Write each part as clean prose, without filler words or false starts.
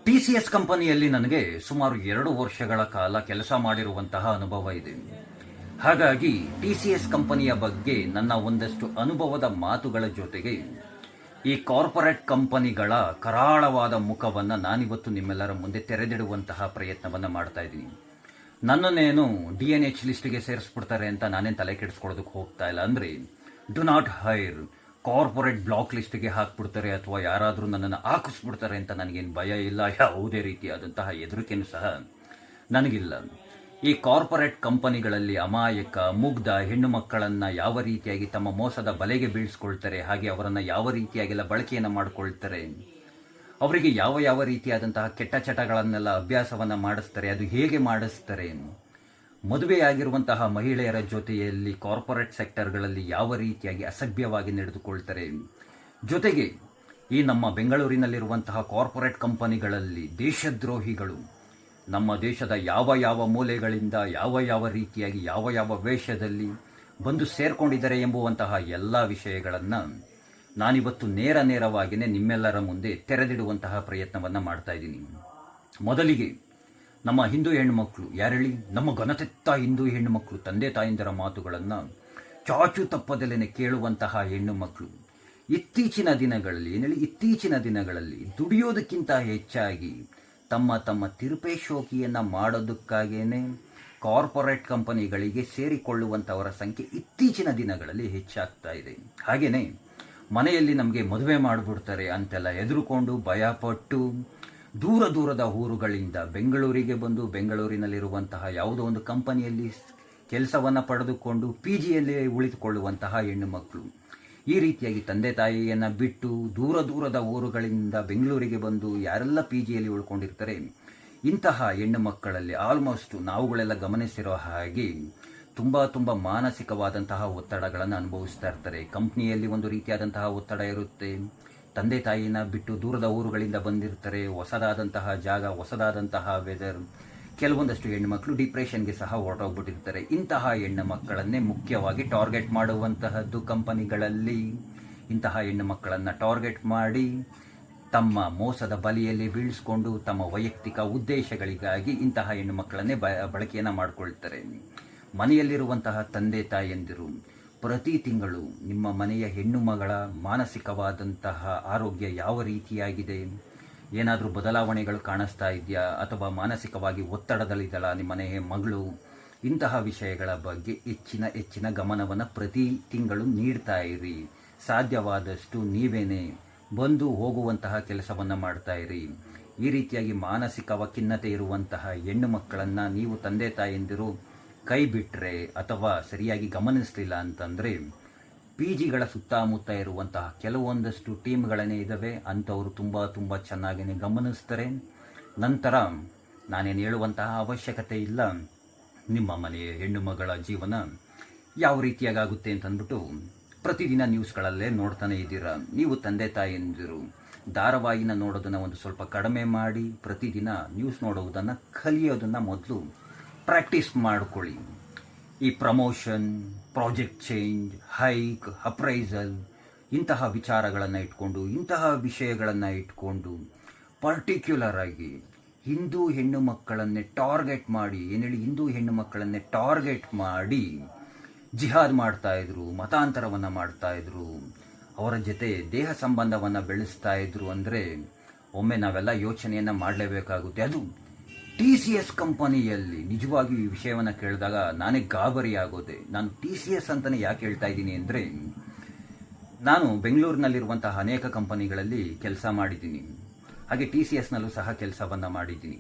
TCS ಕಂಪನಿಯಲ್ಲಿ ನನಗೆ ಸುಮಾರು 2 ವರ್ಷಗಳ ಕಾಲ ಕೆಲಸ ಮಾಡಿರುವಂತಹ ಅನುಭವ ಇದೆ. ಹಾಗಾಗಿ TCS ಕಂಪನಿಯ ಬಗ್ಗೆ ನನ್ನ ಒಂದಷ್ಟು ಅನುಭವದ ಮಾತುಗಳ ಜೊತೆಗೆ ಈ ಕಾರ್ಪೊರೇಟ್ ಕಂಪನಿಗಳ ಕರಾಳವಾದ ಮುಖವನ್ನು ನಾನಿವತ್ತು ನಿಮ್ಮೆಲ್ಲರ ಮುಂದೆ ತೆರೆದಿಡುವಂತಹ ಪ್ರಯತ್ನವನ್ನು ಮಾಡ್ತಾ ಇದ್ದೀನಿ. ನನ್ನನ್ನೇನು DNH ಲಿಸ್ಟ್ಗೆ ಸೇರಿಸ್ಬಿಡ್ತಾರೆ ಅಂತ ನಾನೇನು ತಲೆ ಕೆಡಿಸ್ಕೊಳ್ಳೋದಕ್ಕೆ ಹೋಗ್ತಾ ಇಲ್ಲ. ಅಂದರೆ do not hire, corporate black ಲಿಸ್ಟ್ಗೆ ಹಾಕ್ಬಿಡ್ತಾರೆ ಅಥವಾ ಯಾರಾದರೂ ನನ್ನನ್ನು ಹಾಕಿಸ್ಬಿಡ್ತಾರೆ ಅಂತ ನನಗೇನು ಭಯ ಇಲ್ಲ. ಯಾವುದೇ ರೀತಿಯಾದಂತಹ ಹೆದರಿಕೆನೂ ಸಹ ನನಗಿಲ್ಲ. ಈ ಕಾರ್ಪೊರೇಟ್ ಕಂಪನಿಗಳಲ್ಲಿ ಅಮಾಯಕ ಮುಗ್ಧ ಹೆಣ್ಣು ಮಕ್ಕಳನ್ನು ಯಾವ ರೀತಿಯಾಗಿ ತಮ್ಮ ಮೋಸದ ಬಲೆಗೆ ಬೀಳಿಸ್ಕೊಳ್ತಾರೆ, ಹಾಗೆ ಅವರನ್ನು ಯಾವ ರೀತಿಯಾಗೆಲ್ಲ ಬಳಕೆಯನ್ನು ಮಾಡಿಕೊಳ್ತಾರೆ, ಅವರಿಗೆ ಯಾವ ಯಾವ ರೀತಿಯಾದಂತಹ ಕೆಟ್ಟ ಚಟಗಳನ್ನೆಲ್ಲ ಅಭ್ಯಾಸವನ್ನು ಮಾಡಿಸ್ತಾರೆ, ಅದು ಹೇಗೆ ಮಾಡಿಸ್ತಾರೆ, ಮದುವೆಯಾಗಿರುವಂತಹ ಮಹಿಳೆಯರ ಜೊತೆಯಲ್ಲಿ ಕಾರ್ಪೊರೇಟ್ ಸೆಕ್ಟರ್ಗಳಲ್ಲಿ ಯಾವ ರೀತಿಯಾಗಿ ಅಸಭ್ಯವಾಗಿ ನಡೆದುಕೊಳ್ತಾರೆ, ಜೊತೆಗೆ ಈ ನಮ್ಮ ಬೆಂಗಳೂರಿನಲ್ಲಿರುವಂತಹ ಕಾರ್ಪೊರೇಟ್ ಕಂಪನಿಗಳಲ್ಲಿ ದೇಶದ್ರೋಹಿಗಳು ನಮ್ಮ ದೇಶದ ಯಾವ ಯಾವ ಮೂಲೆಗಳಿಂದ ಯಾವ ಯಾವ ರೀತಿಯಾಗಿ ಯಾವ ಯಾವ ವೇಷದಲ್ಲಿ ಬಂದು ಸೇರ್ಕೊಂಡಿದ್ದಾರೆ ಎಂಬುವಂತಹ ಎಲ್ಲ ವಿಷಯಗಳನ್ನು ನಾನಿವತ್ತು ನೇರವಾಗಿಯೇ ನಿಮ್ಮೆಲ್ಲರ ಮುಂದೆ ತೆರೆದಿಡುವಂತಹ ಪ್ರಯತ್ನವನ್ನು ಮಾಡ್ತಾ ಇದ್ದೀನಿ. ಮೊದಲಿಗೆ ನಮ್ಮ ಹಿಂದೂ ಹೆಣ್ಣುಮಕ್ಕಳು ಯಾರೇಳಿ, ನಮ್ಮ ಘನತೆತ್ತ ಹಿಂದೂ ಹೆಣ್ಣುಮಕ್ಕಳು ತಂದೆ ತಾಯಿಂದರ ಮಾತುಗಳನ್ನು ಚಾಚು ತಪ್ಪದಲ್ಲೇ ಕೇಳುವಂತಹ ಹೆಣ್ಣು ಮಕ್ಕಳು ಇತ್ತೀಚಿನ ದಿನಗಳಲ್ಲಿ ದುಡಿಯೋದಕ್ಕಿಂತ ಹೆಚ್ಚಾಗಿ ತಮ್ಮ ತಿರುಪೆ ಶೋಕಿಯನ್ನು ಮಾಡೋದಕ್ಕಾಗೇನೆ ಕಾರ್ಪೊರೇಟ್ ಕಂಪನಿಗಳಿಗೆ ಸೇರಿಕೊಳ್ಳುವಂಥವರ ಸಂಖ್ಯೆ ಇತ್ತೀಚಿನ ದಿನಗಳಲ್ಲಿ ಹೆಚ್ಚಾಗ್ತಾ ಇದೆ. ಹಾಗೆಯೇ ಮನೆಯಲ್ಲಿ ನಮಗೆ ಮದುವೆ ಮಾಡಿಬಿಡ್ತಾರೆ ಅಂತೆಲ್ಲ ಹೆದರುಕೊಂಡು ಭಯಪಟ್ಟು ದೂರದ ಊರುಗಳಿಂದ ಬೆಂಗಳೂರಿಗೆ ಬಂದು ಬೆಂಗಳೂರಿನಲ್ಲಿರುವಂತಹ ಯಾವುದೋ ಒಂದು ಕಂಪನಿಯಲ್ಲಿ ಕೆಲಸವನ್ನು ಪಡೆದುಕೊಂಡು PGಯಲ್ಲಿ ಉಳಿದುಕೊಳ್ಳುವಂತಹ ಹೆಣ್ಣು ಮಕ್ಕಳು, ಈ ರೀತಿಯಾಗಿ ತಂದೆ ತಾಯಿಯನ್ನು ಬಿಟ್ಟು ದೂರದ ಊರುಗಳಿಂದ ಬೆಂಗಳೂರಿಗೆ ಬಂದು ಯಾರೆಲ್ಲ PGಯಲ್ಲಿ ಉಳ್ಕೊಂಡಿರ್ತಾರೆ, ಇಂತಹ ಹೆಣ್ಣು ಮಕ್ಕಳಲ್ಲಿ ಆಲ್ಮೋಸ್ಟ್ ನಾವುಗಳೆಲ್ಲ ಗಮನಿಸಿರೋ ಹಾಗೆ ತುಂಬ ಮಾನಸಿಕವಾದಂತಹ ಒತ್ತಡಗಳನ್ನು ಅನುಭವಿಸ್ತಾ ಇರ್ತಾರೆ. ಕಂಪ್ನಿಯಲ್ಲಿ ಒಂದು ರೀತಿಯಾದಂತಹ ಒತ್ತಡ ಇರುತ್ತೆ, ತಂದೆ ತಾಯಿನ ಬಿಟ್ಟು ದೂರದ ಊರುಗಳಿಂದ ಬಂದಿರ್ತಾರೆ, ಹೊಸದಾದಂತಹ ಜಾಗ, ಹೊಸದಾದಂತಹ ವೆದರ್. ಕೆಲವೊಂದಷ್ಟು ಹೆಣ್ಣು ಮಕ್ಕಳು ಡಿಪ್ರೆಷನ್ಗೆ ಸಹ ಹೊರಟೋಗ್ಬಿಟ್ಟಿರ್ತಾರೆ. ಇಂತಹ ಹೆಣ್ಣು ಮಕ್ಕಳನ್ನೇ ಮುಖ್ಯವಾಗಿ ಟಾರ್ಗೆಟ್ ಮಾಡುವಂತಹದ್ದು ಕಂಪನಿಗಳಲ್ಲಿ. ಇಂತಹ ಹೆಣ್ಣು ಮಕ್ಕಳನ್ನು ಟಾರ್ಗೆಟ್ ಮಾಡಿ ತಮ್ಮ ಮೋಸದ ಬಲಿಯಲ್ಲಿ ಬೀಳಿಸ್ಕೊಂಡು ತಮ್ಮ ವೈಯಕ್ತಿಕ ಉದ್ದೇಶಗಳಿಗಾಗಿ ಇಂತಹ ಹೆಣ್ಣು ಮಕ್ಕಳನ್ನೇ ಬಳಕೆಯನ್ನು ಮಾಡಿಕೊಳ್ತಾರೆ. ಮನೆಯಲ್ಲಿರುವಂತಹ ತಂದೆ ತಾಯಿಯಂದಿರು ಪ್ರತಿ ತಿಂಗಳು ನಿಮ್ಮ ಮನೆಯ ಹೆಣ್ಣು ಮಗಳ ಮಾನಸಿಕವಾದಂತಹ ಆರೋಗ್ಯ ಯಾವ ರೀತಿಯಾಗಿದೆ, ಏನಾದರೂ ಬದಲಾವಣೆಗಳು ಕಾಣಿಸ್ತಾ ಇದೆಯಾ, ಅಥವಾ ಮಾನಸಿಕವಾಗಿ ಒತ್ತಡದಲ್ಲಿದ್ದಳ ನಿಮ್ಮ ಮನೆಯ ಮಗಳು, ಇಂತಹ ವಿಷಯಗಳ ಬಗ್ಗೆ ಹೆಚ್ಚಿನ ಗಮನವನ್ನು ಪ್ರತಿ ತಿಂಗಳು ನೀಡ್ತಾ ಇರಿ. ಸಾಧ್ಯವಾದಷ್ಟು ನೀವೇನೇ ಬಂದು ಹೋಗುವಂತಹ ಕೆಲಸವನ್ನು ಮಾಡ್ತಾ ಇರಿ. ಈ ರೀತಿಯಾಗಿ ಮಾನಸಿಕ ಖಿನ್ನತೆ ಇರುವಂತಹ ಹೆಣ್ಣು ಮಕ್ಕಳನ್ನು ನೀವು ತಂದೆ ತಾಯಂದಿರು ಕೈ ಬಿಟ್ಟರೆ ಅಥವಾ ಸರಿಯಾಗಿ ಗಮನಿಸಲಿಲ್ಲ ಅಂತಂದರೆ PGಗಳ ಸುತ್ತಮುತ್ತ ಇರುವಂತಹ ಕೆಲವೊಂದಷ್ಟು ಟೀಮ್ಗಳನ್ನೇ ಇದ್ದಾವೆ, ಅಂಥವರು ತುಂಬ ಚೆನ್ನಾಗಿಯೇ ಗಮನಿಸ್ತಾರೆ. ನಂತರ ನಾನೇನು ಹೇಳುವಂತಹ ಅವಶ್ಯಕತೆ ಇಲ್ಲ. ನಿಮ್ಮ ಮನೆಯ ಹೆಣ್ಣು ಮಗಳ ಜೀವನ ಯಾವ ರೀತಿಯಾಗುತ್ತೆ ಅಂತಂದ್ಬಿಟ್ಟು ಪ್ರತಿದಿನ ನ್ಯೂಸ್ಗಳಲ್ಲೇ ನೋಡ್ತಾನೆ ಇದ್ದೀರಾ. ನೀವು ತಂದೆ ತಾಯಿಯಂದಿರು ಧಾರಾವಾಹಿನ ನೋಡೋದನ್ನು ಒಂದು ಸ್ವಲ್ಪ ಕಡಿಮೆ ಮಾಡಿ ಪ್ರತಿದಿನ ನ್ಯೂಸ್ ನೋಡುವುದನ್ನು ಕಲಿಯೋದನ್ನು ಮೊದಲು ಪ್ರಾಕ್ಟೀಸ್ ಮಾಡಿಕೊಳ್ಳಿ. ಈ promotion, project change, hike, appraisal ಇಂತಹ ವಿಚಾರಗಳನ್ನು ಇಟ್ಕೊಂಡು, ಇಂತಹ ವಿಷಯಗಳನ್ನು ಇಟ್ಕೊಂಡು ಪರ್ಟಿಕ್ಯುಲರ್ ಆಗಿ ಹಿಂದೂ ಹೆಣ್ಣು ಮಕ್ಕಳನ್ನೇ ಟಾರ್ಗೆಟ್ ಮಾಡಿ, ಹಿಂದೂ ಹೆಣ್ಣು ಮಕ್ಕಳನ್ನೇ ಟಾರ್ಗೆಟ್ ಮಾಡಿ ಜಿಹಾದ್ ಮಾಡ್ತಾಯಿದ್ರು, ಮತಾಂತರವನ್ನು ಮಾಡ್ತಾಯಿದ್ರು, ಅವರ ಜೊತೆ ದೇಹ ಸಂಬಂಧವನ್ನು ಬೆಳೆಸ್ತಾ ಇದ್ರು ಅಂದರೆ ಒಮ್ಮೆ ನಾವೆಲ್ಲ ಯೋಚನೆಯನ್ನು ಮಾಡಲೇಬೇಕಾಗುತ್ತೆ. ಅದು TCS ಕಂಪನಿಯಲ್ಲಿ ನಿಜವಾಗಿ ಈ ವಿಷಯವನ್ನು ಕೇಳಿದಾಗ ನಾನೇ ಗಾಬರಿ ಆಗೋದೆ. ನಾನು TCS ಅಂತಲೇ ಯಾಕೆ ಹೇಳ್ತಾ ಇದ್ದೀನಿ ಅಂದರೆ, ನಾನು ಬೆಂಗಳೂರಿನಲ್ಲಿರುವಂತಹ ಅನೇಕ ಕಂಪನಿಗಳಲ್ಲಿ ಕೆಲಸ ಮಾಡಿದ್ದೀನಿ. ಹಾಗೆ TCSನಲ್ಲೂ ಸಹ ಕೆಲಸವನ್ನು ಮಾಡಿದ್ದೀನಿ.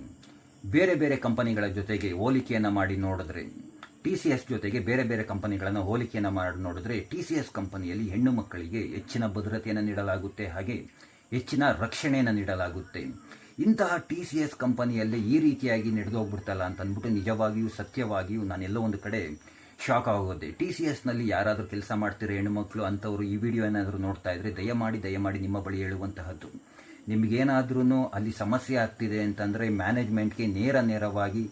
ಬೇರೆ ಕಂಪನಿಗಳ ಜೊತೆಗೆ ಹೋಲಿಕೆಯನ್ನು ಮಾಡಿ ನೋಡಿದ್ರೆ, TCS ಜೊತೆಗೆ ಬೇರೆ ಕಂಪನಿಗಳನ್ನು ಹೋಲಿಕೆಯನ್ನು ಮಾಡಿ ನೋಡಿದ್ರೆ TCS ಕಂಪನಿಯಲ್ಲಿ ಹೆಣ್ಣು ಮಕ್ಕಳಿಗೆ ಹೆಚ್ಚಿನ ಭದ್ರತೆಯನ್ನು ನೀಡಲಾಗುತ್ತೆ, ಹಾಗೆ ಹೆಚ್ಚಿನ ರಕ್ಷಣೆಯನ್ನು ನೀಡಲಾಗುತ್ತೆ. ಇಂತಹ TCS ಕಂಪನಿಯಲ್ಲಿ ಈ ರೀತಿಯಾಗಿ ನಡೆದೋಗ್ಬಿಡ್ತಲ್ಲ ಅಂತ ಅಂದ್ಬಿಟ್ಟು ನಿಜವಾಗಿಯೂ ಸತ್ಯವಾಗಿಯೂ ನಾನೆಲ್ಲೋ ಒಂದು ಕಡೆ ಶಾಕ್ ಆಗೋದೆ. TCSನಲ್ಲಿ ಯಾರಾದರೂ ಕೆಲಸ ಮಾಡ್ತಿರೋ ಹೆಣ್ಣುಮಕ್ಕಳು ಅಂಥವರು ಈ ವಿಡಿಯೋ ಏನಾದರೂ ನೋಡ್ತಾ ಇದ್ರೆ ದಯಮಾಡಿ ನಿಮ್ಮ ಬಳಿ ಹೇಳುವಂತಹದ್ದು, ನಿಮಗೇನಾದ್ರೂ ಅಲ್ಲಿ ಸಮಸ್ಯೆ ಆಗ್ತಿದೆ ಅಂತಂದರೆ ಮ್ಯಾನೇಜ್ಮೆಂಟ್ಗೆ ನೇರವಾಗಿ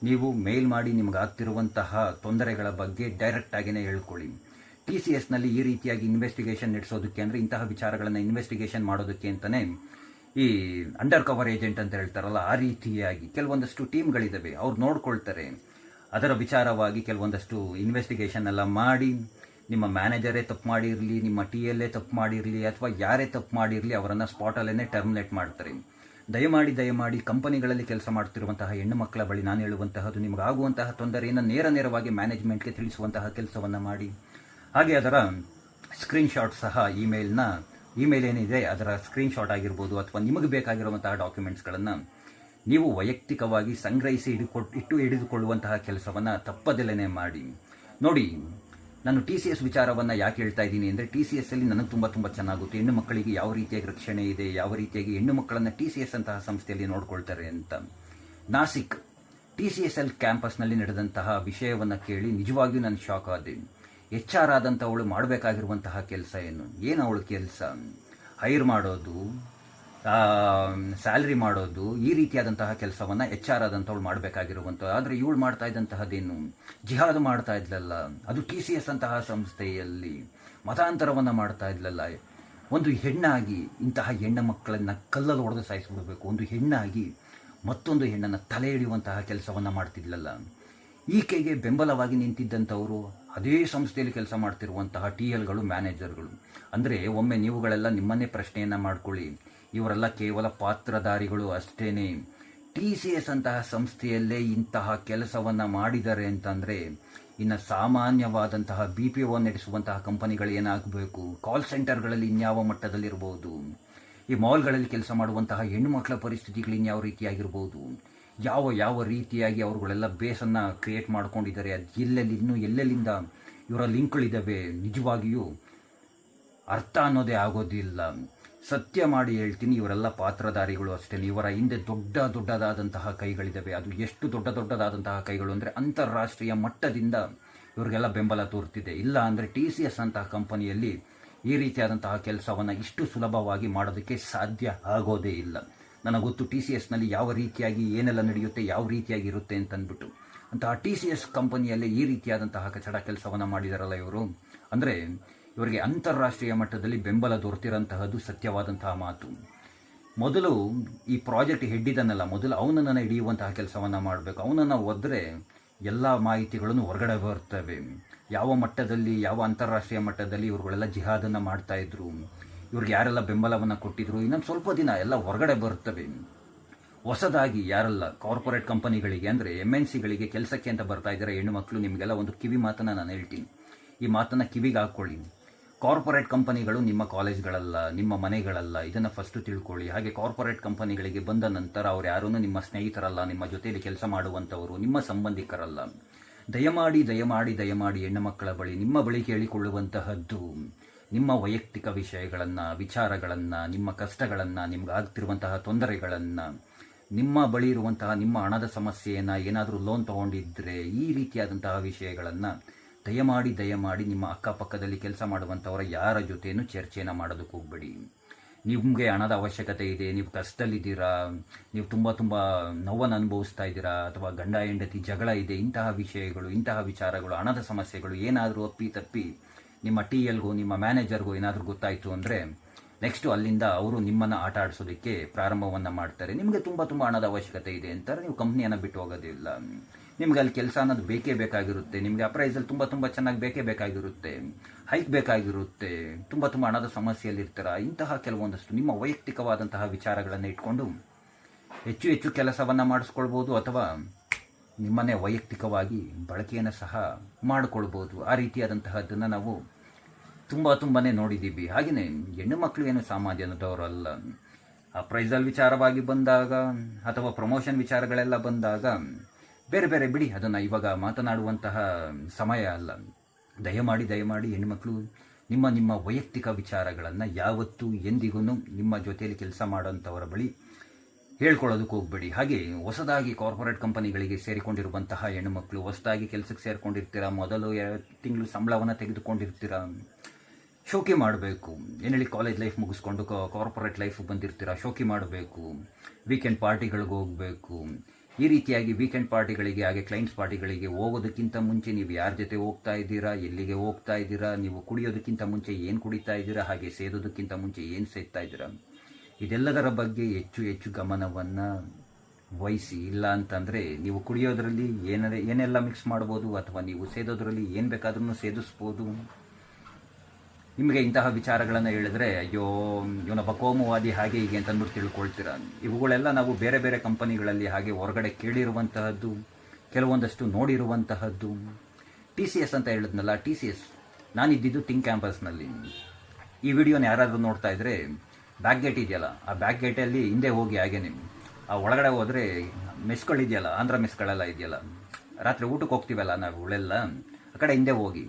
ನೀವು ಮೇಲ್ ಮಾಡಿ ನಿಮಗಾಗ್ತಿರುವಂತಹ ತೊಂದರೆಗಳ ಬಗ್ಗೆ ಡೈರೆಕ್ಟಾಗಿಯೇ ಹೇಳ್ಕೊಳ್ಳಿ. TCSನಲ್ಲಿ ಈ ರೀತಿಯಾಗಿ ಇನ್ವೆಸ್ಟಿಗೇಷನ್ ನಡೆಸೋದಕ್ಕೆ ಅಂದರೆ ಇಂತಹ ವಿಚಾರಗಳನ್ನು ಇನ್ವೆಸ್ಟಿಗೇಷನ್ ಮಾಡೋದಕ್ಕೆ ಅಂತಲೇ ಈ ಅಂಡರ್ ಕವರ್ ಏಜೆಂಟ್ ಅಂತ ಹೇಳ್ತಾರಲ್ಲ, ಆ ರೀತಿಯಾಗಿ ಕೆಲವೊಂದಷ್ಟು ಟೀಮ್ಗಳಿದ್ದಾವೆ, ಅವ್ರು ನೋಡ್ಕೊಳ್ತಾರೆ. ಅದರ ವಿಚಾರವಾಗಿ ಕೆಲವೊಂದಷ್ಟು ಇನ್ವೆಸ್ಟಿಗೇಷನ್ ಎಲ್ಲ ಮಾಡಿ, ನಿಮ್ಮ ಮ್ಯಾನೇಜರೇ ತಪ್ಪು ಮಾಡಿರಲಿ, ನಿಮ್ಮ TLA ತಪ್ಪು ಮಾಡಿರಲಿ, ಅಥವಾ ಯಾರೇ ತಪ್ಪು ಮಾಡಿರಲಿ, ಅವರನ್ನು ಸ್ಪಾಟಲ್ಲೇ ಟರ್ಮಿನೇಟ್ ಮಾಡ್ತಾರೆ. ದಯಮಾಡಿ ಕಂಪನಿಗಳಲ್ಲಿ ಕೆಲಸ ಮಾಡ್ತಿರುವಂತಹ ಹೆಣ್ಣು ಮಕ್ಕಳ ಬಳಿ ನಾನು ಹೇಳುವಂತಹದ್ದು, ನಿಮಗಾಗುವಂತಹ ತೊಂದರೆಯನ್ನು ನೇರವಾಗಿ ಮ್ಯಾನೇಜ್ಮೆಂಟ್ಗೆ ತಿಳಿಸುವಂತಹ ಕೆಲಸವನ್ನು ಮಾಡಿ. ಹಾಗೆ ಅದರ ಸ್ಕ್ರೀನ್ಶಾಟ್ ಸಹ ಇಮೇಲ್ ಏನಿದೆ ಅದರ ಸ್ಕ್ರೀನ್ಶಾಟ್ ಆಗಿರ್ಬೋದು, ಅಥವಾ ನಿಮಗೆ ಬೇಕಾಗಿರುವಂತಹ ಡಾಕ್ಯುಮೆಂಟ್ಸ್ಗಳನ್ನು ನೀವು ವೈಯಕ್ತಿಕವಾಗಿ ಸಂಗ್ರಹಿಸಿ ಹಿಡಿದುಕೊಳ್ಳುವಂತಹ ಕೆಲಸವನ್ನು ತಪ್ಪದೆಲ್ಲೇ ಮಾಡಿ. ನೋಡಿ, ನಾನು TCS ವಿಚಾರವನ್ನು ಯಾಕೆ ಹೇಳ್ತಾ ಇದ್ದೀನಿ ಅಂದರೆ, TCS ಅಲ್ಲಿ ನನಗೆ ತುಂಬ ಚೆನ್ನಾಗುತ್ತೆ. ಹೆಣ್ಣು ಮಕ್ಕಳಿಗೆ ಯಾವ ರೀತಿಯಾಗಿ ರಕ್ಷಣೆ ಇದೆ, ಯಾವ ರೀತಿಯಾಗಿ ಹೆಣ್ಣು ಮಕ್ಕಳನ್ನು TCS ಅಂತಹ ಸಂಸ್ಥೆಯಲ್ಲಿ ನೋಡ್ಕೊಳ್ತಾರೆ ಅಂತ. ನಾಸಿಕ್ TCSL ಕ್ಯಾಂಪಸ್ನಲ್ಲಿ ನಡೆದಂತಹ ವಿಷಯವನ್ನು ಕೇಳಿ ನಿಜವಾಗಿಯೂ ನಾನು ಶಾಕ್ ಆದೆ. HR ಆದಂಥವಳು ಮಾಡಬೇಕಾಗಿರುವಂತಹ ಕೆಲಸ ಏನು ಅವಳ ಕೆಲಸ? ಹೈರ್ ಮಾಡೋದು, ಸ್ಯಾಲ್ರಿ ಮಾಡೋದು, ಈ ರೀತಿಯಾದಂತಹ ಕೆಲಸವನ್ನು HR ಆದಂಥವಳು ಮಾಡಬೇಕಾಗಿರುವಂಥದ್ದು. ಆದರೆ ಇವಳು ಮಾಡ್ತಾ ಇದ್ದಂತಹದ್ದೇನು? ಜಿಹಾದ್ ಮಾಡ್ತಾ ಇದ್ಲಲ್ಲ, ಅದು TCS ಅಂತಹ ಸಂಸ್ಥೆಯಲ್ಲಿ ಮತಾಂತರವನ್ನು ಮಾಡ್ತಾ ಇದ್ಲಲ್ಲ. ಒಂದು ಹೆಣ್ಣಾಗಿ ಇಂತಹ ಹೆಣ್ಣು ಮಕ್ಕಳನ್ನು ಕಲ್ಲಲ್ಲಿ ಹೊಡೆದು ಸಾಯಿಸಿಬಿಡಬೇಕು, ಒಂದು ಹೆಣ್ಣಾಗಿ ಮತ್ತೊಂದು ಹೆಣ್ಣನ್ನು ತಲೆ ಹಿಡಿಯುವಂತಹ ಕೆಲಸವನ್ನು ಮಾಡ್ತಿದ್ಲಲ್ಲ. ಈಕೆಗೆ ಬೆಂಬಲವಾಗಿ ನಿಂತಿದ್ದಂಥವರು ಅದೇ ಸಂಸ್ಥೆಯಲ್ಲಿ ಕೆಲಸ ಮಾಡ್ತಿರುವಂತಹ TLಗಳು, ಮ್ಯಾನೇಜರ್ಗಳು. ಅಂದರೆ ಒಮ್ಮೆ ನೀವುಗಳೆಲ್ಲ ನಿಮ್ಮನ್ನೇ ಪ್ರಶ್ನೆಯನ್ನು ಮಾಡ್ಕೊಳ್ಳಿ, ಇವರೆಲ್ಲ ಕೇವಲ ಪಾತ್ರಧಾರಿಗಳು ಅಷ್ಟೇನೆ. TCS ಅಂತಹ ಸಂಸ್ಥೆಯಲ್ಲೇ ಇಂತಹ ಕೆಲಸವನ್ನು ಮಾಡಿದ್ದಾರೆ ಅಂತಂದರೆ ಇನ್ನು ಸಾಮಾನ್ಯವಾದಂತಹ BPO ನಡೆಸುವಂತಹ ಕಂಪನಿಗಳು ಏನಾಗಬೇಕು? ಕಾಲ್ ಸೆಂಟರ್ಗಳಲ್ಲಿ ಇನ್ಯಾವ ಮಟ್ಟದಲ್ಲಿರ್ಬೋದು? ಈ ಮಾಲ್ಗಳಲ್ಲಿ ಕೆಲಸ ಮಾಡುವಂತಹ ಹೆಣ್ಣು ಮಕ್ಕಳ ಪರಿಸ್ಥಿತಿಗಳು ಇನ್ಯಾವ ರೀತಿಯಾಗಿರ್ಬೋದು? ಯಾವ ರೀತಿಯಾಗಿ ಅವರುಗಳೆಲ್ಲ ಬೇಸನ್ನು ಕ್ರಿಯೇಟ್ ಮಾಡ್ಕೊಂಡಿದ್ದಾರೆ, ಅದು ಎಲ್ಲೆಲ್ಲಿಂದ ಇವರ ಲಿಂಕ್ಗಳಿದ್ದಾವೆ, ನಿಜವಾಗಿಯೂ ಅರ್ಥ ಅನ್ನೋದೇ ಆಗೋದಿಲ್ಲ. ಸತ್ಯ ಮಾಡಿ ಹೇಳ್ತೀನಿ, ಇವರೆಲ್ಲ ಪಾತ್ರಧಾರಿಗಳು ಅಷ್ಟೇ. ಇವರ ಹಿಂದೆ ದೊಡ್ಡದಾದಂತಹ ಕೈಗಳಿದ್ದಾವೆ. ಅದು ಎಷ್ಟು ದೊಡ್ಡದಾದಂತಹ ಕೈಗಳು ಅಂದರೆ ಅಂತಾರಾಷ್ಟ್ರೀಯ ಮಟ್ಟದಿಂದ ಇವರಿಗೆಲ್ಲ ಬೆಂಬಲ ತೋರ್ತಿದೆ. ಇಲ್ಲ ಅಂದರೆ TCS ಅಂತಹ ಕಂಪನಿಯಲ್ಲಿ ಈ ರೀತಿಯಾದಂತಹ ಕೆಲಸವನ್ನು ಇಷ್ಟು ಸುಲಭವಾಗಿ ಮಾಡೋದಕ್ಕೆ ಸಾಧ್ಯ ಆಗೋದೇ ಇಲ್ಲ. ನನಗೆ ಗೊತ್ತು TCSನಲ್ಲಿ ಯಾವ ರೀತಿಯಾಗಿ ಏನೆಲ್ಲ ನಡೆಯುತ್ತೆ, ಯಾವ ರೀತಿಯಾಗಿ ಇರುತ್ತೆ ಅಂತಂದ್ಬಿಟ್ಟು. ಅಂತಹ TCS ಕಂಪನಿಯಲ್ಲೇ ಈ ರೀತಿಯಾದಂತಹ ಕಚಡ ಕೆಲಸವನ್ನು ಮಾಡಿದಾರಲ್ಲ ಇವರು. ಅಂದರೆ ಇವರಿಗೆ ಅಂತಾರಾಷ್ಟ್ರೀಯ ಮಟ್ಟದಲ್ಲಿ ಬೆಂಬಲ ದೊರೆತಿರೋಂತಹದ್ದು ಸತ್ಯವಾದಂತಹ ಮಾತು. ಮೊದಲು ಈ ಪ್ರಾಜೆಕ್ಟ್ ಹೆಡ್ಡಿದನ್ನಲ್ಲ, ಮೊದಲು ಅವನನ್ನು ಹಿಡಿಯುವಂತಹ ಕೆಲಸವನ್ನು ಮಾಡಬೇಕು. ಅವನನ್ನು ಒದ್ರೆ ಎಲ್ಲ ಮಾಹಿತಿಗಳನ್ನು ಹೊರಗಡೆ ಬರ್ತವೆ. ಯಾವ ಮಟ್ಟದಲ್ಲಿ, ಯಾವ ಅಂತಾರಾಷ್ಟ್ರೀಯ ಮಟ್ಟದಲ್ಲಿ ಇವ್ರುಗಳೆಲ್ಲ ಜಿಹಾದನ್ನು ಮಾಡ್ತಾಯಿದ್ರು, ಇವ್ರಿಗೆ ಯಾರೆಲ್ಲ ಬೆಂಬಲವನ್ನು ಕೊಟ್ಟಿದ್ರು, ಇನ್ನೊಂದು ಸ್ವಲ್ಪ ದಿನ ಎಲ್ಲ ಹೊರಗಡೆ ಬರ್ತವೆ. ಹೊಸದಾಗಿ ಯಾರೆಲ್ಲ ಕಾರ್ಪೊರೇಟ್ ಕಂಪನಿಗಳಿಗೆ ಅಂದರೆ MNCಗಳಿಗೆ ಕೆಲಸಕ್ಕೆ ಅಂತ ಬರ್ತಾ ಇದ್ದಾರೆ ಹೆಣ್ಣು ಮಕ್ಕಳು, ನಿಮಗೆಲ್ಲ ಒಂದು ಕಿವಿ ಮಾತನ್ನು ನಾನು ಹೇಳ್ತೀನಿ. ಈ ಮಾತನ್ನು ಕಿವಿಗೆ ಹಾಕ್ಕೊಳ್ಳಿ. ಕಾರ್ಪೊರೇಟ್ ಕಂಪನಿಗಳು ನಿಮ್ಮ ಕಾಲೇಜ್ಗಳಲ್ಲ, ನಿಮ್ಮ ಮನೆಗಳಲ್ಲ, ಇದನ್ನು ಫಸ್ಟು ತಿಳ್ಕೊಳ್ಳಿ. ಹಾಗೆ ಕಾರ್ಪೊರೇಟ್ ಕಂಪನಿಗಳಿಗೆ ಬಂದ ನಂತರ ಅವ್ರು ಯಾರೂ ನಿಮ್ಮ ಸ್ನೇಹಿತರಲ್ಲ, ನಿಮ್ಮ ಜೊತೆಯಲ್ಲಿ ಕೆಲಸ ಮಾಡುವಂಥವರು, ನಿಮ್ಮ ಸಂಬಂಧಿಕರಲ್ಲ. ದಯಮಾಡಿ ಹೆಣ್ಣು ಮಕ್ಕಳ ಬಳಿ, ನಿಮ್ಮ ಬಳಿ ಕೇಳಿಕೊಳ್ಳುವಂತಹದ್ದು ನಿಮ್ಮ ವೈಯಕ್ತಿಕ ವಿಚಾರಗಳನ್ನು, ನಿಮ್ಮ ಕಷ್ಟಗಳನ್ನು, ನಿಮ್ಗಾಗ್ತಿರುವಂತಹ ತೊಂದರೆಗಳನ್ನು, ನಿಮ್ಮ ಬಳಿ ಇರುವಂತಹ ನಿಮ್ಮ ಹಣದ ಸಮಸ್ಯೆಯನ್ನು, ಏನಾದರೂ ಲೋನ್ ತೊಗೊಂಡಿದ್ದರೆ ಈ ರೀತಿಯಾದಂತಹ ವಿಷಯಗಳನ್ನು ದಯಮಾಡಿ ನಿಮ್ಮ ಅಕ್ಕಪಕ್ಕದಲ್ಲಿ ಕೆಲಸ ಮಾಡುವಂಥವರ ಯಾರ ಜೊತೆಯೂ ಚರ್ಚೆಯನ್ನು ಮಾಡೋದಕ್ಕೆ ಹೋಗಬೇಡಿ. ನಿಮಗೆ ಹಣದ ಅವಶ್ಯಕತೆ ಇದೆ, ನೀವು ಕಷ್ಟದಲ್ಲಿದ್ದೀರಾ, ನೀವು ತುಂಬ ನೋವನ್ನು ಅನುಭವಿಸ್ತಾ ಇದ್ದೀರಾ, ಅಥವಾ ಗಂಡ ಹೆಂಡತಿ ಜಗಳ ಇದೆ, ಇಂತಹ ವಿಚಾರಗಳು, ಹಣದ ಸಮಸ್ಯೆಗಳು ಏನಾದರೂ ಅಪ್ಪಿ ನಿಮ್ಮ TLಗೂ ನಿಮ್ಮ ಮ್ಯಾನೇಜರ್ಗೂ ಏನಾದರೂ ಗೊತ್ತಾಯಿತು ಅಂದರೆ ನೆಕ್ಸ್ಟು ಅಲ್ಲಿಂದ ಅವರು ನಿಮ್ಮನ್ನು ಆಟ ಆಡಿಸೋದಕ್ಕೆ ಪ್ರಾರಂಭವನ್ನು ಮಾಡ್ತಾರೆ. ನಿಮಗೆ ತುಂಬ ಹಣದ ಅವಶ್ಯಕತೆ ಇದೆ ಅಂತಾರೆ, ನೀವು ಕಂಪ್ನಿಯನ್ನು ಬಿಟ್ಟು ಹೋಗೋದಿಲ್ಲ. ನಿಮ್ಗೆ ಅಲ್ಲಿ ಕೆಲಸ ಅನ್ನೋದು ಬೇಕೇ ಬೇಕಾಗಿರುತ್ತೆ, ನಿಮಗೆ ಅಪ್ರೈಸಲ್ ತುಂಬ ಚೆನ್ನಾಗಿ ಬೇಕೇ ಬೇಕಾಗಿರುತ್ತೆ, ಹೈಕ್ ಬೇಕಾಗಿರುತ್ತೆ, ತುಂಬ ಹಣದ ಸಮಸ್ಯೆಯಲ್ಲಿರ್ತೀರ. ಇಂತಹ ಕೆಲವೊಂದಷ್ಟು ನಿಮ್ಮ ವೈಯಕ್ತಿಕವಾದಂತಹ ವಿಚಾರಗಳನ್ನು ಇಟ್ಕೊಂಡು ಹೆಚ್ಚು ಕೆಲಸವನ್ನು ಮಾಡಿಸ್ಕೊಳ್ಬೋದು, ಅಥವಾ ನಿಮ್ಮನ್ನೇ ವೈಯಕ್ತಿಕವಾಗಿ ಬಳಕೆಯನ್ನು ಸಹ ಮಾಡಿಕೊಳ್ಬೋದು. ಆ ರೀತಿಯಾದಂತಹದ್ದನ್ನು ನಾವು ತುಂಬಾ ನೋಡಿದ್ದೀವಿ. ಹಾಗೆಯೇ ಹೆಣ್ಣು ಮಕ್ಕಳು ಏನು ಸಾಮಾನ್ಯದವರಲ್ಲ. ಅಪ್ರೈಸಲ್ ವಿಚಾರವಾಗಿ ಬಂದಾಗ ಅಥವಾ ಪ್ರಮೋಷನ್ ವಿಚಾರಗಳೆಲ್ಲ ಬಂದಾಗ ಬೇರೆ ಬಿಡಿ, ಅದನ್ನು ಇವಾಗ ಮಾತನಾಡುವಂತಹ ಸಮಯ ಅಲ್ಲ. ದಯಮಾಡಿ ಹೆಣ್ಣುಮಕ್ಕಳು ನಿಮ್ಮ ವೈಯಕ್ತಿಕ ವಿಚಾರಗಳನ್ನು ಯಾವತ್ತೂ ಎಂದಿಗೂ ನಿಮ್ಮ ಜೊತೆಯಲ್ಲಿ ಕೆಲಸ ಮಾಡೋಂಥವರ ಬಳಿ ಹೇಳ್ಕೊಳ್ಳೋದಕ್ಕೆ ಹೋಗಬೇಡಿ. ಹಾಗೆ ಹೊಸದಾಗಿ ಕಾರ್ಪೊರೇಟ್ ಕಂಪನಿಗಳಿಗೆ ಸೇರಿಕೊಂಡಿರುವಂತಹ ಹೆಣ್ಣುಮಕ್ಕಳು, ಹೊಸದಾಗಿ ಕೆಲಸಕ್ಕೆ ಸೇರಿಕೊಂಡಿರ್ತೀರ, ಮೊದಲು 2 ತಿಂಗಳು ಸಂಬಳವನ್ನು ತೆಗೆದುಕೊಂಡಿರ್ತೀರ, ಶೋಕಿ ಮಾಡಬೇಕು. ಏನೇಳಿ ಕಾಲೇಜ್ ಲೈಫ್ ಮುಗಿಸ್ಕೊಂಡು ಕಾರ್ಪೊರೇಟ್ ಲೈಫ್ ಬಂದಿರ್ತೀರ, ಶೋಕಿ ಮಾಡಬೇಕು, ವೀಕೆಂಡ್ ಪಾರ್ಟಿಗಳಿಗೆ ಹೋಗಬೇಕು. ಈ ರೀತಿಯಾಗಿ ವೀಕೆಂಡ್ ಪಾರ್ಟಿಗಳಿಗೆ, ಹಾಗೆ ಕ್ಲೈಂಟ್ಸ್ ಪಾರ್ಟಿಗಳಿಗೆ ಹೋಗೋದಕ್ಕಿಂತ ಮುಂಚೆ ನೀವು ಯಾರ ಜೊತೆ ಹೋಗ್ತಾ ಇದ್ದೀರಾ, ಎಲ್ಲಿಗೆ ಹೋಗ್ತಾ ಇದ್ದೀರಾ, ನೀವು ಕುಡಿಯೋದಕ್ಕಿಂತ ಮುಂಚೆ ಏನು ಕುಡಿತಾ ಇದ್ದೀರಾ, ಹಾಗೆ ಸೇದೋದಕ್ಕಿಂತ ಮುಂಚೆ ಏನು ಸೇದ್ತಾ ಇದ್ದೀರಾ, ಇದೆಲ್ಲದರ ಬಗ್ಗೆ ಹೆಚ್ಚು ಹೆಚ್ಚು ಗಮನವನ್ನು ವಹಿಸಿ. ಇಲ್ಲ ಅಂತಂದರೆ ನೀವು ಕುಡಿಯೋದ್ರಲ್ಲಿ ಏನೆಲ್ಲ ಮಿಕ್ಸ್ ಮಾಡ್ಬೋದು, ಅಥವಾ ನೀವು ಸೇದೋದ್ರಲ್ಲಿ ಏನು ಬೇಕಾದ್ರೂ ಸೇದಿಸ್ಬೋದು. ನಿಮಗೆ ಇಂತಹ ವಿಚಾರಗಳನ್ನು ಹೇಳಿದ್ರೆ ಅಯ್ಯೋ ಇವನೊಬ್ಬ ಕೋಮುವಾದಿ ಹಾಗೆ ಹೀಗೆ ಅಂತ ಅಂದ್ಬಿಟ್ಟು ತಿಳ್ಕೊಳ್ತೀರ. ಇವುಗಳೆಲ್ಲ ನಾವು ಬೇರೆ ಬೇರೆ ಕಂಪನಿಗಳಲ್ಲಿ ಹಾಗೆ ಹೊರಗಡೆ ಕೇಳಿರುವಂತಹದ್ದು, ಕೆಲವೊಂದಷ್ಟು ನೋಡಿರುವಂತಹದ್ದು. TCS ಅಂತ ಹೇಳಿದ್ನಲ್ಲ, TCS ನಾನಿದ್ದಿದ್ದು ಥಿಂಕ್ ಕ್ಯಾಂಪಸ್ನಲ್ಲಿ. ಈ ವಿಡಿಯೋನ ಯಾರಾದರೂ ನೋಡ್ತಾ ಇದ್ರೆ ಬ್ಯಾಕ್ ಗೇಟ್ ಇದೆಯಲ್ಲ, ಆ ಬ್ಯಾಕ್ ಗೇಟಲ್ಲಿ ಹಿಂದೆ ಹೋಗಿ ಹಾಗೆ ನೀವು ಆ ಒಳಗಡೆ ಹೋದರೆ ಮೆಸ್ಗಳಿದೆಯಲ್ಲ, ಆಂಧ್ರ ಮೆಸ್ಗಳೆಲ್ಲ ಇದೆಯಲ್ಲ, ರಾತ್ರಿ ಊಟಕ್ಕೆ ಹೋಗ್ತೀವಲ್ಲ ನಾವುಗಳೆಲ್ಲ, ಆ ಕಡೆ ಹಿಂದೆ ಹೋಗಿ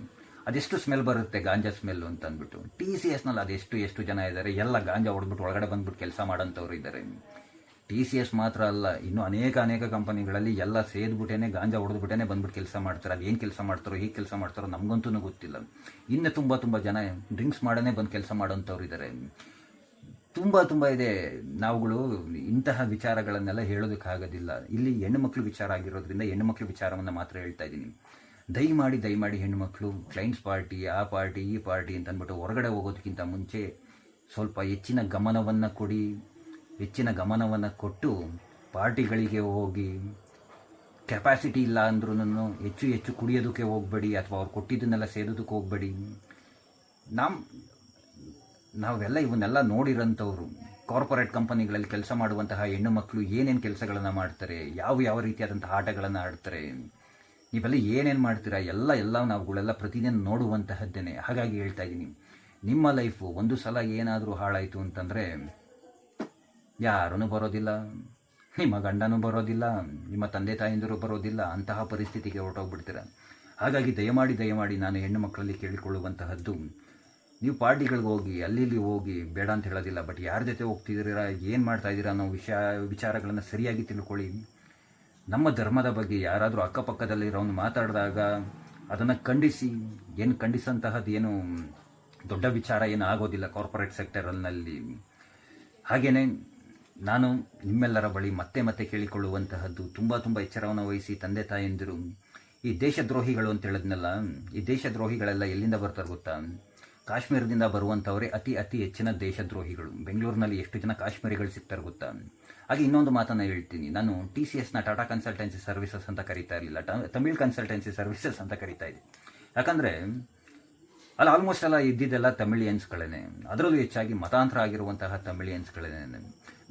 ಅದೆಷ್ಟು ಸ್ಮೆಲ್ ಬರುತ್ತೆ, ಗಾಂಜಾ ಸ್ಮೆಲ್ಲು ಅಂತ ಅಂದ್ಬಿಟ್ಟು. TCSನಲ್ಲಿ ಅದೆಷ್ಟು ಜನ ಇದ್ದಾರೆ, ಎಲ್ಲ ಗಾಂಜಾ ಹೊಡೆದ್ಬಿಟ್ಟು ಒಳಗಡೆ ಬಂದ್ಬಿಟ್ಟು ಕೆಲಸ ಮಾಡೋಂಥವ್ರು ಇದ್ದಾರೆ. TCS ಮಾತ್ರ ಅಲ್ಲ, ಇನ್ನೂ ಅನೇಕ ಕಂಪನಿಗಳಲ್ಲಿ ಎಲ್ಲ ಸೇದ್ಬಿಟ್ಟೇನೆ, ಗಾಂಜಾ ಹೊಡೆದ್ಬಿಟ್ಟೇನೆ ಬಂದ್ಬಿಟ್ಟು ಕೆಲಸ ಮಾಡ್ತಾರೆ. ಅದು ಏನು ಕೆಲಸ ಮಾಡ್ತಾರೋ, ಹೀಗೆ ಕೆಲಸ ಮಾಡ್ತಾರೋ ನಮಗಂತೂ ಗೊತ್ತಿಲ್ಲ. ಇನ್ನು ತುಂಬ ಜನ ಡ್ರಿಂಕ್ಸ್ ಮಾಡೇ ಬಂದು ಕೆಲಸ ಮಾಡೋಂಥವ್ರು ಇದ್ದಾರೆ. ತುಂಬ ಇದೆ. ನಾವುಗಳು ಇಂತಹ ವಿಚಾರಗಳನ್ನೆಲ್ಲ ಹೇಳೋದಕ್ಕಾಗೋದಿಲ್ಲ. ಇಲ್ಲಿ ಹೆಣ್ಣುಮಕ್ಳು ವಿಚಾರ ಆಗಿರೋದ್ರಿಂದ ಹೆಣ್ಣುಮಕ್ಳು ವಿಚಾರವನ್ನು ಮಾತ್ರ ಹೇಳ್ತಾ ಇದ್ದೀನಿ. ದಯಮಾಡಿ ಹೆಣ್ಣುಮಕ್ಳು ಕ್ಲೈಂಟ್ಸ್ ಪಾರ್ಟಿ, ಆ ಪಾರ್ಟಿ ಈ ಪಾರ್ಟಿ ಅಂತ ಅಂದ್ಬಿಟ್ಟು ಹೊರಗಡೆ ಹೋಗೋದಕ್ಕಿಂತ ಮುಂಚೆ ಸ್ವಲ್ಪ ಹೆಚ್ಚಿನ ಗಮನವನ್ನು ಕೊಡಿ. ಹೆಚ್ಚಿನ ಗಮನವನ್ನು ಕೊಟ್ಟು ಪಾರ್ಟಿಗಳಿಗೆ ಹೋಗಿ, ಕೆಪಾಸಿಟಿ ಇಲ್ಲ ಅಂದ್ರೂ ಹೆಚ್ಚು ಕುಡಿಯೋದಕ್ಕೆ ಹೋಗಬೇಡಿ, ಅಥವಾ ಅವ್ರು ಕೊಟ್ಟಿದ್ದನ್ನೆಲ್ಲ ಸೇದೋದಕ್ಕೆ ಹೋಗಬೇಡಿ. ನಾವೆಲ್ಲ ಇವನ್ನೆಲ್ಲ ನೋಡಿರೋಂಥವ್ರು. ಕಾರ್ಪೊರೇಟ್ ಕಂಪನಿಗಳಲ್ಲಿ ಕೆಲಸ ಮಾಡುವಂತಹ ಹೆಣ್ಣು ಮಕ್ಕಳು ಏನೇನು ಕೆಲಸಗಳನ್ನು ಮಾಡ್ತಾರೆ, ಯಾವ ರೀತಿಯಾದಂತಹ ಆಟಗಳನ್ನು ಆಡ್ತಾರೆ, ನೀವೆಲ್ಲ ಏನೇನು ಮಾಡ್ತೀರಾ, ಎಲ್ಲ ನಾವುಗಳೆಲ್ಲ ಪ್ರತಿದಿನ ನೋಡುವಂತಹದ್ದೇನೆ. ಹಾಗಾಗಿ ಹೇಳ್ತಾ ಇದ್ದೀನಿ, ನಿಮ್ಮ ಲೈಫು ಒಂದು ಸಲ ಏನಾದರೂ ಹಾಳಾಯಿತು ಅಂತಂದರೆ ಯಾರೂ ಬರೋದಿಲ್ಲ, ನಿಮ್ಮ ಗಂಡನೂ ಬರೋದಿಲ್ಲ, ನಿಮ್ಮ ತಂದೆ ತಾಯಿಂದರು ಬರೋದಿಲ್ಲ, ಅಂತಹ ಪರಿಸ್ಥಿತಿಗೆ ಹೊರಟೋಗ್ಬಿಡ್ತೀರ. ಹಾಗಾಗಿ ದಯಮಾಡಿ ನಾನು ಹೆಣ್ಣು ಮಕ್ಕಳಲ್ಲಿ ಕೇಳಿಕೊಳ್ಳುವಂತಹದ್ದು, ನೀವು ಪಾರ್ಟಿಗಳಿಗೆ ಹೋಗಿ, ಅಲ್ಲಿ ಹೋಗಿ ಬೇಡ ಅಂತ ಹೇಳೋದಿಲ್ಲ, ಬಟ್ ಯಾರ ಜೊತೆ ಹೋಗ್ತಿದ್ದೀರಾ, ಏನು ಮಾಡ್ತಾ ಇದ್ದೀರಾ ಅನ್ನೋ ವಿಚಾರಗಳನ್ನು ಸರಿಯಾಗಿ ತಿಳ್ಕೊಳ್ಳಿ. ನಮ್ಮ ಧರ್ಮದ ಬಗ್ಗೆ ಯಾರಾದರೂ ಅಕ್ಕಪಕ್ಕದಲ್ಲಿರೋನು ಮಾತಾಡಿದಾಗ ಅದನ್ನು ಖಂಡಿಸಿ. ಏನು ಖಂಡಿಸಂತಹದ್ದು ಏನು ದೊಡ್ಡ ವಿಚಾರ ಏನು ಆಗೋದಿಲ್ಲ ಕಾರ್ಪೊರೇಟ್ ಸೆಕ್ಟರ್ನಲ್ಲಿ. ಹಾಗೆಯೇ ನಾನು ನಿಮ್ಮೆಲ್ಲರ ಬಳಿ ಮತ್ತೆ ಕೇಳಿಕೊಳ್ಳುವಂತಹದ್ದು, ತುಂಬ ಎಚ್ಚರವನ್ನು ವಹಿಸಿ ತಂದೆ ತಾಯಂದಿರು. ಈ ದೇಶದ್ರೋಹಿಗಳು ಅಂತ ಹೇಳಿದ್ನಲ್ಲ, ಈ ದೇಶದ್ರೋಹಿಗಳೆಲ್ಲ ಎಲ್ಲಿಂದ ಬರ್ತಾರೆ ಗೊತ್ತಾ? ಕಾಶ್ಮೀರದಿಂದ ಬರುವಂಥವರೇ ಅತಿ ಹೆಚ್ಚಿನ ದೇಶದ್ರೋಹಿಗಳು. ಬೆಂಗಳೂರಿನಲ್ಲಿ ಎಷ್ಟು ಜನ ಕಾಶ್ಮೀರಿಗಳು ಸಿಗ್ತಾರೆ ಗೊತ್ತಾ? ಹಾಗೆ ಇನ್ನೊಂದು ಮಾತನ್ನು ಹೇಳ್ತೀನಿ, ನಾನು TCSನ ಟಾಟಾ ಕನ್ಸಲ್ಟೆನ್ಸಿ ಸರ್ವಿಸಸ್ ಅಂತ ಕರೀತಾ ಇರಲಿಲ್ಲ, ತಮಿಳ್ ಕನ್ಸಲ್ಟೆನ್ಸಿ ಸರ್ವಿಸಸ್ ಅಂತ ಕರೀತಾ ಇದ್ದೆ. ಯಾಕಂದರೆ ಅಲ್ಲಿ ಆಲ್ಮೋಸ್ಟ್ ಎಲ್ಲ ಇದ್ದಿದ್ದೆಲ್ಲ ತಮಿಳಿಯನ್ಸ್ಗಳೇ, ಅದರಲ್ಲೂ ಹೆಚ್ಚಾಗಿ ಮತಾಂತರ ಆಗಿರುವಂತಹ ತಮಿಳಿಯನ್ಸ್ಗಳೇ.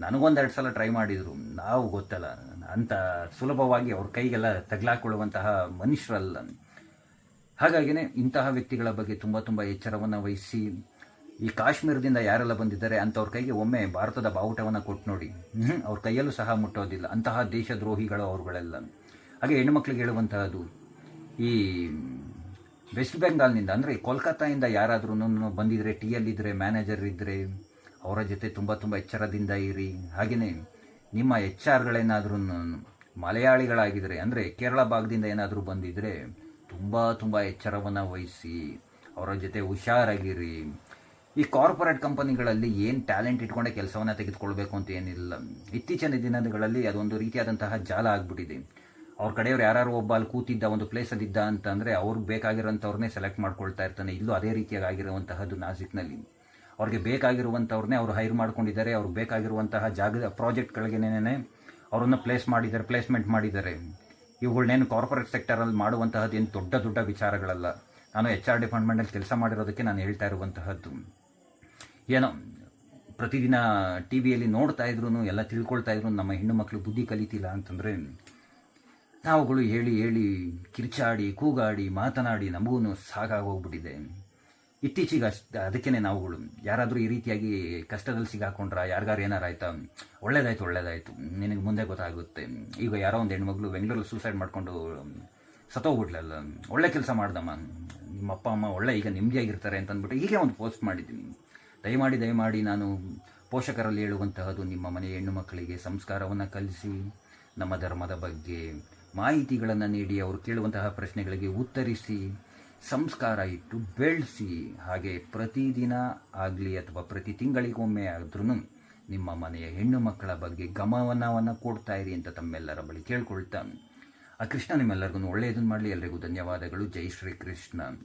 ನನಗೊಂದೆರಡು ಸಲ ಟ್ರೈ ಮಾಡಿದರು, ನಾವು ಗೊತ್ತಲ್ಲ ಅಂತ ಸುಲಭವಾಗಿ ಅವ್ರ ಕೈಗೆಲ್ಲ ತಗ್ಲಾಕೊಳ್ಳುವಂತಹ ಮನುಷ್ಯರಲ್ಲ. ಹಾಗಾಗಿನೇ ಇಂತಹ ವ್ಯಕ್ತಿಗಳ ಬಗ್ಗೆ ತುಂಬ ಎಚ್ಚರವನ್ನು ವಹಿಸಿ, ಈ ಕಾಶ್ಮೀರದಿಂದ ಯಾರೆಲ್ಲ ಬಂದಿದ್ದಾರೆ ಅಂಥವ್ರ ಕೈಗೆ ಒಮ್ಮೆ ಭಾರತದ ಬಾವುಟವನ್ನು ಕೊಟ್ಟು ನೋಡಿ, ಅವ್ರ ಕೈಯಲ್ಲೂ ಸಹ ಮುಟ್ಟೋದಿಲ್ಲ. ಅಂತಹ ದೇಶದ್ರೋಹಿಗಳು ಅವ್ರುಗಳೆಲ್ಲ. ಹಾಗೆ ಹೆಣ್ಣುಮಕ್ಳಿಗೆ ಹೇಳುವಂತಹದ್ದು, ಈ ವೆಸ್ಟ್ ಬೆಂಗಾಲ್ನಿಂದ ಅಂದರೆ ಕೋಲ್ಕತ್ತಾಯಿಂದ ಯಾರಾದ್ರೂ ಬಂದಿದ್ರೆ, TLಿದ್ದರೆ, ಮ್ಯಾನೇಜರ್ ಇದ್ದರೆ, ಅವರ ಜೊತೆ ತುಂಬ ಎಚ್ಚರದಿಂದ ಇರಿ. ಹಾಗೆಯೇ ನಿಮ್ಮ HR ಮಲಯಾಳಿಗಳಾಗಿದ್ದರೆ, ಅಂದರೆ ಕೇರಳ ಭಾಗದಿಂದ ಏನಾದರೂ ಬಂದಿದ್ದರೆ ತುಂಬ ಎಚ್ಚರವನ್ನು ವಹಿಸಿ ಅವರ ಜೊತೆ ಹುಷಾರಾಗಿರಿ. ಈ ಕಾರ್ಪೊರೇಟ್ ಕಂಪನಿಗಳಲ್ಲಿ ಏನು ಟ್ಯಾಲೆಂಟ್ ಇಟ್ಕೊಂಡೆ ಕೆಲಸವನ್ನು ತೆಗೆದುಕೊಳ್ಬೇಕು ಅಂತ ಏನಿಲ್ಲ. ಇತ್ತೀಚಿನ ದಿನಗಳಲ್ಲಿ ಅದೊಂದು ರೀತಿಯಾದಂತಹ ಜಾಲ ಆಗಿಬಿಟ್ಟಿದೆ. ಅವ್ರ ಕಡೆಯವ್ರು ಯಾರು ಒಬ್ಬ ಅಲ್ಲಿ ಕೂತಿದ್ದ, ಒಂದು ಪ್ಲೇಸಲ್ಲಿದ್ದ ಅಂತಂದರೆ ಅವ್ರಿಗೆ ಬೇಕಾಗಿರೋಂಥವ್ರನ್ನೇ ಸೆಲೆಕ್ಟ್ ಮಾಡ್ಕೊಳ್ತಾ ಇರ್ತಾನೆ. ಇಲ್ಲೂ ಅದೇ ರೀತಿಯಾಗಿ ಆಗಿರುವಂತಹದ್ದು ನಾಸಿಕ್ನಲ್ಲಿ. ಅವ್ರಿಗೆ ಬೇಕಾಗಿರುವಂಥವ್ರನ್ನೇ ಅವರು ಹೈರ್ ಮಾಡ್ಕೊಂಡಿದ್ದಾರೆ. ಅವ್ರಿಗೆ ಬೇಕಾಗಿರುವಂತಹ ಜಾಗದ ಪ್ರಾಜೆಕ್ಟ್ಗಳಿಗೇನೇ ಅವರನ್ನು ಪ್ಲೇಸ್ಮೆಂಟ್ ಮಾಡಿದ್ದಾರೆ. ಇವುಗಳನ್ನೇನು ಕಾರ್ಪೊರೇಟ್ ಸೆಕ್ಟರಲ್ಲಿ ಮಾಡುವಂತಹದ್ದು ಏನು ದೊಡ್ಡ ವಿಚಾರಗಳಲ್ಲ. ನಾನು HR ಡಿಪಾರ್ಟ್ಮೆಂಟಲ್ಲಿ ಕೆಲಸ ಮಾಡಿರೋದಕ್ಕೆ ನಾನು ಹೇಳ್ತಾ ಇರುವಂತಹದ್ದು. ಏನೋ ಪ್ರತಿದಿನ TVಯಲ್ಲಿ ನೋಡ್ತಾ ಇದ್ರು, ಎಲ್ಲ ತಿಳ್ಕೊಳ್ತಾ ಇದ್ರು, ನಮ್ಮ ಹೆಣ್ಣು ಮಕ್ಕಳು ಬುದ್ಧಿ ಕಲಿತಿಲ್ಲ ಅಂತಂದರೆ ನಾವುಗಳು ಹೇಳಿ ಕಿರ್ಚಾಡಿ ಕೂಗಾಡಿ ಮಾತನಾಡಿ ನಮಗೂ ಸಾಕಾಗೋಗ್ಬಿಟ್ಟಿದೆ. ಇತ್ತೀಚೆಗೆ ಅದಕ್ಕೇ ನಾವುಗಳು ಯಾರಾದರೂ ಈ ರೀತಿಯಾಗಿ ಕಷ್ಟದಲ್ಲಿ ಸಿಗಾಕೊಂಡ್ರ, ಯಾರಿಗಾರು ಏನಾರಾಯ್ತಾ, ಒಳ್ಳೇದಾಯ್ತು ನಿನಗೆ ಮುಂದೆ ಗೊತ್ತಾಗುತ್ತೆ. ಈಗ ಯಾರೋ ಒಂದು ಹೆಣ್ಮಗಳು ಬೆಂಗಳೂರಲ್ಲಿ ಸೂಸೈಡ್ ಮಾಡಿಕೊಂಡು ಸತ್ತೋಗ್ಬಿಡ್ಲಲ್ಲ, ಒಳ್ಳೆ ಕೆಲಸ ಮಾಡ್ದಮ್ಮ, ನಿಮ್ಮ ಅಪ್ಪ ಅಮ್ಮ ಒಳ್ಳೆ ಈಗ ನೆಮ್ಮದಿಯಾಗಿರ್ತಾರೆ ಅಂತಂದ್ಬಿಟ್ಟು ಹೀಗೆ ಒಂದು ಪೋಸ್ಟ್ ಮಾಡಿದ್ದೀನಿ. ದಯಮಾಡಿ ನಾನು ಪೋಷಕರಲ್ಲಿ ಹೇಳುವಂತಹದ್ದು, ನಿಮ್ಮ ಮನೆಯ ಹೆಣ್ಣು ಮಕ್ಕಳಿಗೆ ಸಂಸ್ಕಾರವನ್ನು ಕಲಿಸಿ, ನಮ್ಮ ಧರ್ಮದ ಬಗ್ಗೆ ಮಾಹಿತಿಗಳನ್ನು ನೀಡಿ, ಅವರು ಕೇಳುವಂತಹ ಪ್ರಶ್ನೆಗಳಿಗೆ ಉತ್ತರಿಸಿ, ಸಂಸ್ಕಾರ ಇಟ್ಟು ಬೆಳೆಸಿ. ಹಾಗೆ ಪ್ರತಿದಿನ ಆಗಲಿ ಅಥವಾ ಪ್ರತಿ ತಿಂಗಳಿಗೊಮ್ಮೆ ಆದ್ರೂ ನಿಮ್ಮ ಮನೆಯ ಹೆಣ್ಣು ಮಕ್ಕಳ ಬಗ್ಗೆ ಗಮನವನ್ನು ಕೊಡ್ತಾ ಇರಿ ಅಂತ ತಮ್ಮೆಲ್ಲರ ಬಳಿ ಕೇಳ್ಕೊಳ್ತಾ, ಆ ಕೃಷ್ಣ ನಿಮ್ಮೆಲ್ಲರಿಗೂ ಒಳ್ಳೆಯದನ್ನು ಮಾಡಲಿ. ಎಲ್ಲರಿಗೂ ಧನ್ಯವಾದಗಳು. ಜೈ ಶ್ರೀ ಕೃಷ್ಣ.